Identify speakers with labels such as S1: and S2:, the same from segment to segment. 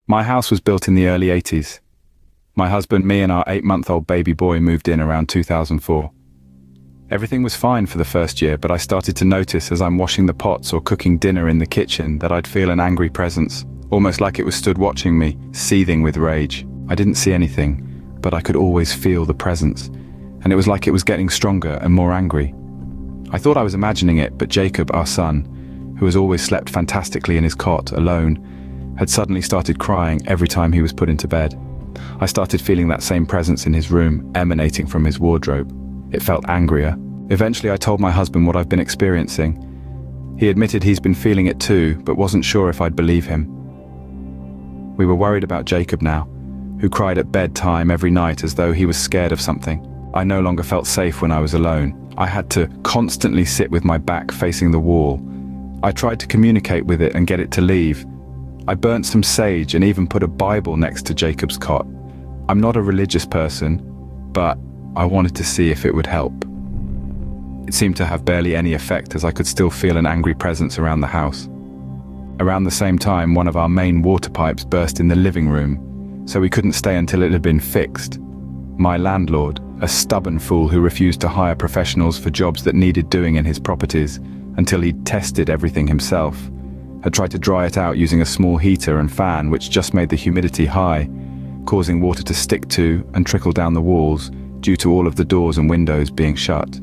S1: My house was built in the early 80s. My husband, me and our 8-month-old baby boy moved in around 2004. Everything was fine for the first year, but I started to notice as I'm washing the pots or cooking dinner in the kitchen that I'd feel an angry presence, almost like it was stood watching me, seething with rage. I didn't see anything, but I could always feel the presence, and it was like it was getting stronger and more angry. I thought I was imagining it, but Jacob, our son, who has always slept fantastically in his cot alone, had suddenly started crying every time he was put into bed. I started feeling that same presence in his room, emanating from his wardrobe. It felt angrier. Eventually I told my husband what I've been experiencing. He admitted he's been feeling it too, but wasn't sure if I'd believe him. We were worried about Jacob now, who cried at bedtime every night as though he was scared of something. I no longer felt safe when I was alone. I had to constantly sit with my back facing the wall. I tried to communicate with it and get it to leave. I burnt some sage and even put a Bible next to Jacob's cot. I'm not a religious person, but I wanted to see if it would help. It seemed to have barely any effect, as I could still feel an angry presence around the house. Around the same time, one of our main water pipes burst in the living room, so we couldn't stay until it had been fixed. My landlord, a stubborn fool who refused to hire professionals for jobs that needed doing in his properties until he'd tested everything himself, had tried to dry it out using a small heater and fan which just made the humidity high, causing water to stick to and trickle down the walls due to all of the doors and windows being shut.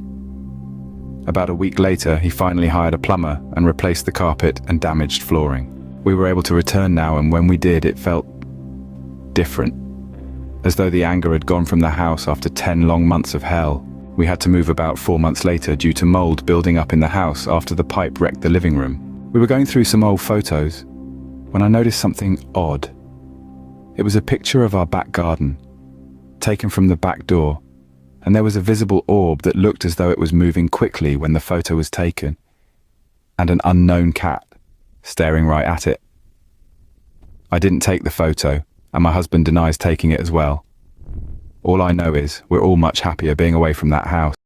S1: About a week later, he finally hired a plumber and replaced the carpet and damaged flooring. We were able to return now, and when we did, it felt different, as though the anger had gone from the house after 10 long months of hell. We had to move about 4 months later due to mold building up in the house after the pipe wrecked the living room. We were going through some old photos when I noticed something odd. It was a picture of our back garden, taken from the back door, and there was a visible orb that looked as though it was moving quickly when the photo was taken, and an unknown cat staring right at it. I didn't take the photo, and my husband denies taking it as well. All I know is we're all much happier being away from that house.